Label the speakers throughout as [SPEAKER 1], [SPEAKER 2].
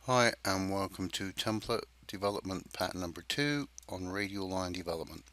[SPEAKER 1] Hi and welcome to template development pattern number 2 on radial line development.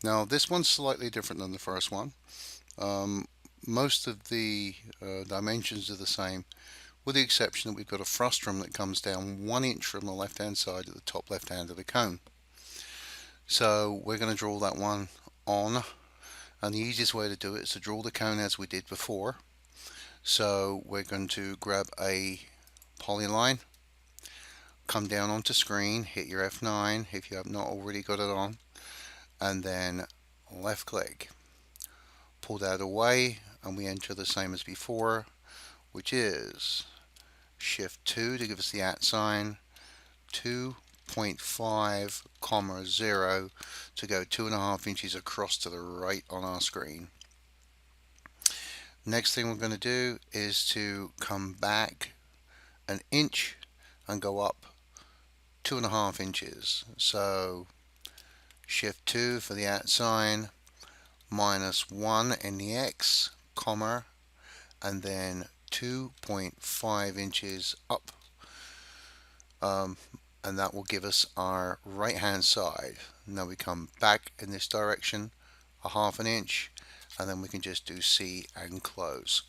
[SPEAKER 1] Now this one's slightly different than the first one. Um, Most of the dimensions are the same with the exception that we've got a frustum that comes down 1 inch from the left hand side at the top left hand of the cone. So we're going to draw that one on, and the easiest way to do it is to draw the cone as we did before. So we're going to grab a polyline, come down onto screen, hit your F9 if you have not already got it on, and then left click. Pull that away and we enter the same as before, which is Shift 2 to give us the @ sign, 2.5, 0 to go 2.5 inches across to the right on our screen. Next thing we're going to do is to come back an inch and go up 2.5 inches. So Shift 2 for the @ sign, -1 in the X, comma, and then 2.5 inches up, and that will give us our right hand side. Now we come back in this direction a 1/2 inch, and then we can just do C and close.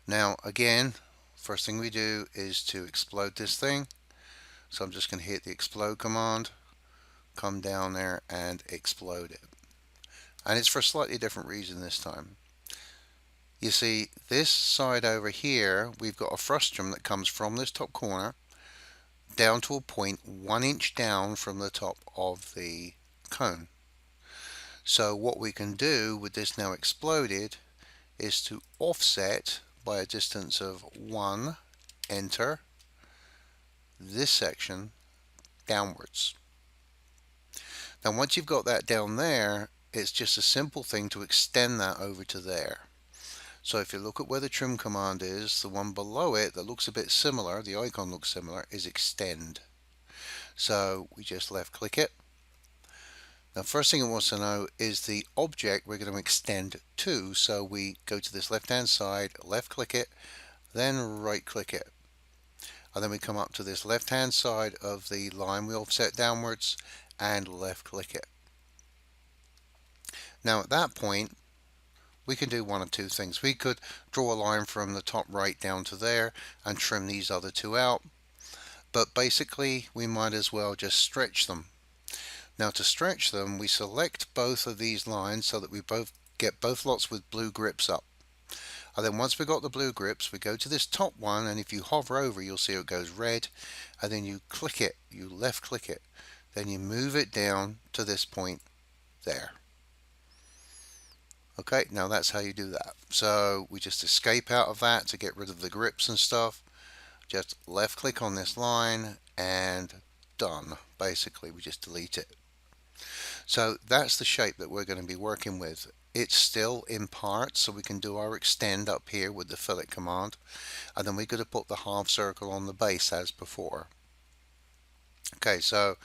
[SPEAKER 1] Now again, first thing we do is to explode this thing. So I'm just going to hit the explode command, come down there and explode it. And it's for a slightly different reason this time. You see, this side over here, we've got a frustum that comes from this top corner down to a point 1 inch down from the top of the cone. So what we can do with this now exploded is to offset by a distance of 1, enter, this section downwards. Now once you've got that down there, it's just a simple thing to extend that over to there. So if you look at where the trim command is, the one below it that looks a bit similar, the icon looks similar, is extend. So we just left click it. Now first thing it wants to know is the object we're going to extend to. So we go to this left hand side, left click it, then right click it. And then we come up to this left hand side of the line we offset downwards and left click it. Now at that point we can do one of two things. We could draw a line from the top right down to there and trim these other two out, but basically we might as well just stretch them. Now to stretch them, we select both of these lines so that we both get both lots with blue grips up. And then once we've got the blue grips, we go to this top one, and if you hover over, you'll see it goes red, and then you click it, you left click it, then you move it down to this point there. Okay, now that's how you do that. So we just escape out of that to get rid of the grips and stuff. Just left click on this line and done. Basically, we just delete it. So that's the shape that we're going to be working with. It's still in parts, so we can do our extend up here with the fillet command, and then we're going to put the half circle on the base as before. Okay, so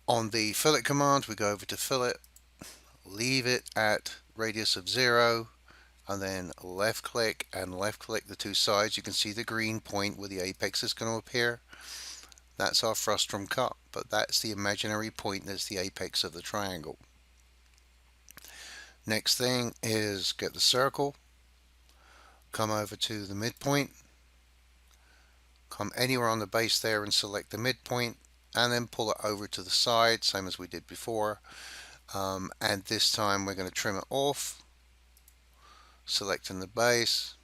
[SPEAKER 1] on the fillet command, we go over to fillet, leave it at radius of 0, and then left click and left click the two sides. You can see the green point where the apex is going to appear. That's our frustum cut, but that's the imaginary point that's the apex of the triangle. Next thing is get the circle, come over to the midpoint, come anywhere on the base there and select the midpoint, and then pull it over to the side, same as we did before. And this time we're going to trim it off, selecting the base,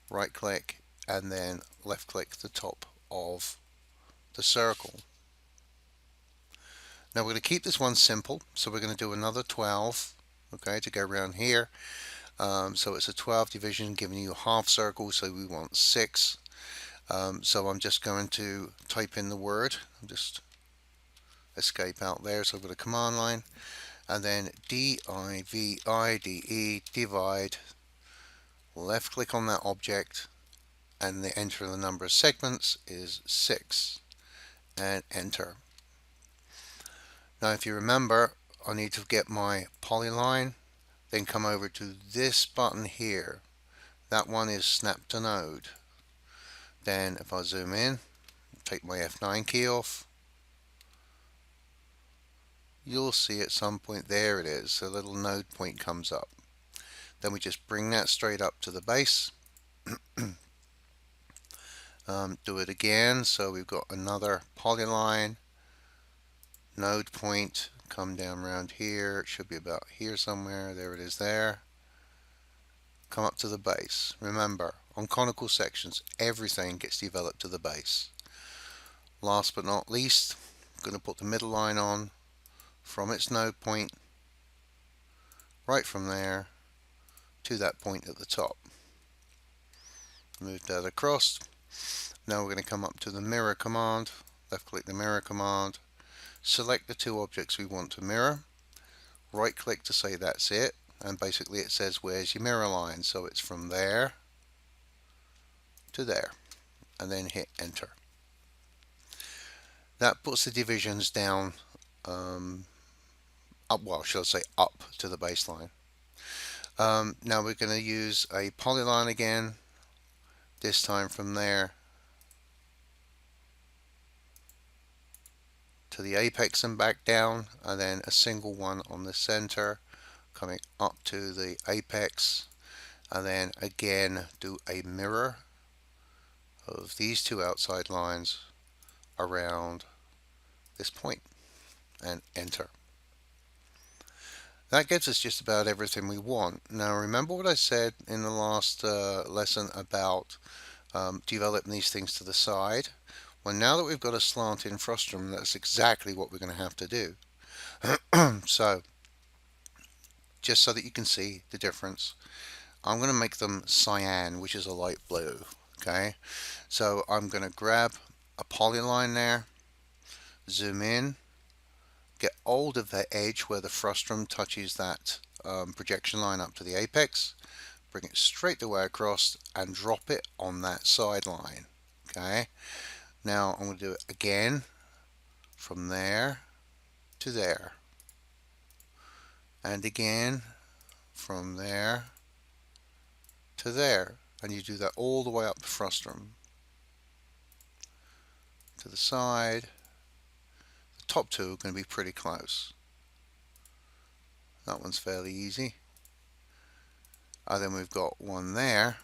[SPEAKER 1] right click, and then left click the top of the circle. Now we're going to keep this one simple, so we're going to do another 12, okay, to go around here. So it's a 12 division giving you a half circle, so we want 6. So I'm just going to type in the word, just escape out there, so I've got a command line, and then divide, divide, left click on that object, and the enter the number of segments is 6, and enter. Now if you remember, I need to get my polyline, then come over to this button here. That one is snap to node. Then if I zoom in, take my F9 key off, you'll see at some point, there it is, a little node point comes up. Then we just bring that straight up to the base. Do it again, so we've got another polyline, node point, come down around here, it should be about here somewhere, there it is there. Come up to the base. Remember, on conical sections, everything gets developed to the base. Last but not least, I'm going to put the middle line on from its node point, right from there to that point at the top. Move that across. Now we're going to come up to the mirror command, left click the mirror command, select the two objects we want to mirror, right click to say that's it, and basically it says where's your mirror line, so it's from there to there, and then hit enter. That puts the divisions down, up, well, should I say up to the baseline. Now we're going to use a polyline again, this time from there to the apex and back down, and then a single one on the center coming up to the apex, and then again do a mirror of these two outside lines around this point and enter. That gives us just about everything we want. Now remember what I said in the last lesson about developing these things to the side? Well, now that we've got a slant in frustum, that's exactly what we're going to have to do. So, just so that you can see the difference, I'm going to make them cyan, which is a light blue. Okay, so I'm going to grab a polyline there, zoom in, get hold of the edge where the frustum touches that projection line up to the apex, bring it straight the way across and drop it on that sideline. Okay, now I'm going to do it again from there to there, and again from there to there, and you do that all the way up the frustum to the side. The top two are going to be pretty close. That one's fairly easy. Then we've got one there.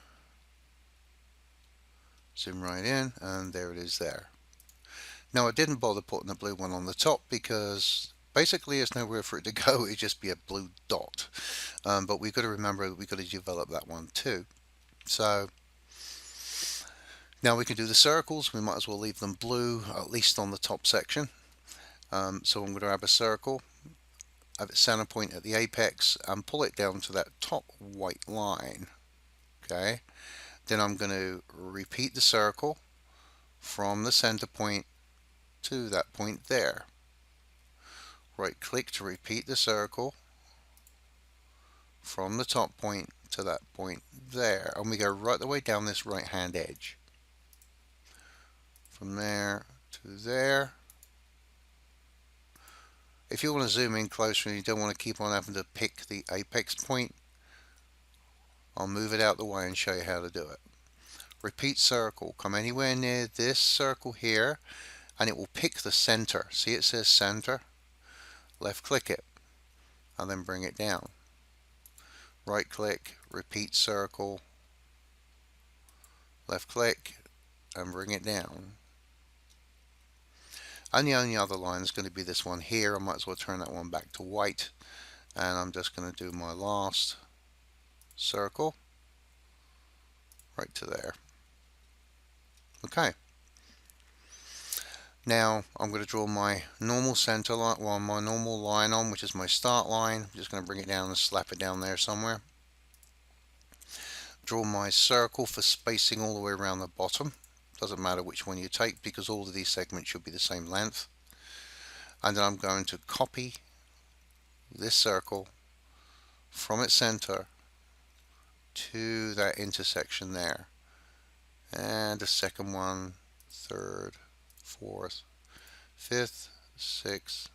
[SPEAKER 1] Zoom right in, and there it is there. Now I didn't bother putting the blue one on the top because basically there's nowhere for it to go. It'd just be a blue dot. But we've got to remember that we've got to develop that one too. So now we can do the circles. We might as well leave them blue, at least on the top section. So I'm going to grab a circle, have its center point at the apex, and pull it down to that top white line. Okay. Then I'm going to repeat the circle from the center point to that point there. Right click to repeat the circle from the top point to that point there, and we go right the way down this right hand edge. From there to there. If you want to zoom in closer and you don't want to keep on having to pick the apex point, I'll move it out the way and show you how to do it. Repeat circle, come anywhere near this circle here, and it will pick the center. See, it says center. Left click it and then bring it down. Right click, repeat circle, left click and bring it down. And the only other line is going to be this one here. I might as well turn that one back to white, and I'm just going to do my last circle right to there. Okay. Now I'm going to draw my normal center line, well, my normal line on, which is my start line. I'm just going to bring it down and slap it down there somewhere. Draw my circle for spacing all the way around the bottom. Doesn't matter which one you take because all of these segments should be the same length. And then I'm going to copy this circle from its center to that intersection there. And the second one, third, fourth, fifth, sixth,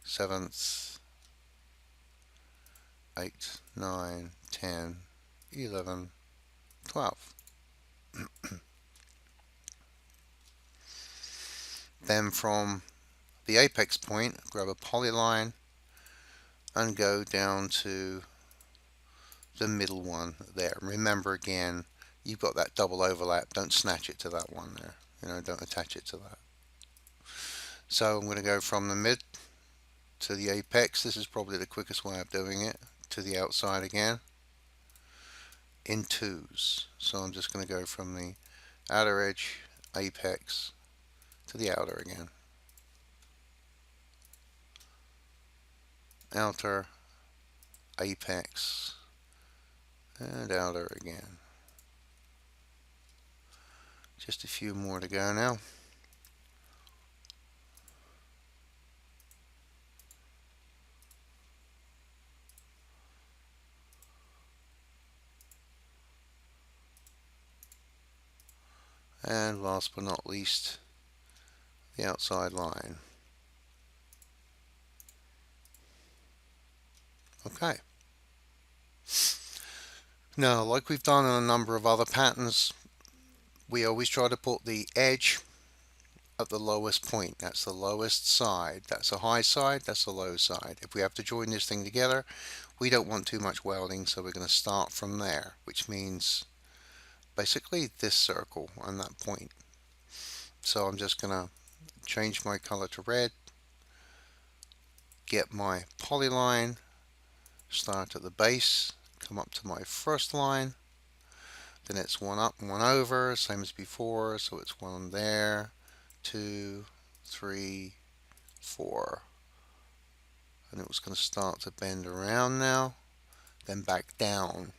[SPEAKER 1] seventh, 8, 9, 10, 11, 12. Then from the apex point, grab a polyline and go down to the middle one there. Remember again, you've got that double overlap. Don't snatch it to that one there. Don't attach it to that. So I'm going to go from the mid to the apex. This is probably the quickest way of doing it. To the outside again in twos. So I'm just going to go from the outer edge, apex, to the outer again. Outer, apex, and outer again. Just a few more to go now. And last but not least, the outside line. Okay. Now, like we've done in a number of other patterns, we always try to put the edge at the lowest point. That's the lowest side. That's a high side, that's a low side. If we have to join this thing together, we don't want too much welding, so we're going to start from there, which means basically this circle on that point. So I'm just going to change my color to red, get my polyline, start at the base, come up to my first line, then it's one up and one over, same as before, so it's one there, 2, 3, 4. And it was going to start to bend around now, then back down,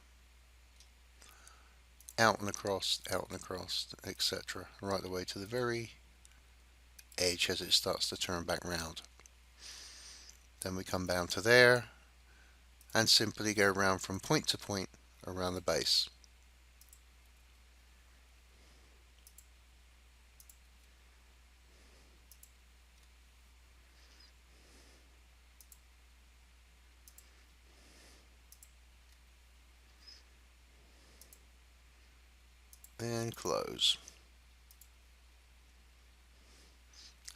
[SPEAKER 1] out and across, etc. Right the way to the very edge as it starts to turn back round. Then we come down to there and simply go around from point to point around the base. And close.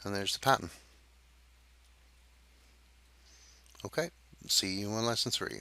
[SPEAKER 1] And there's the pattern. Okay, see you on lesson 3.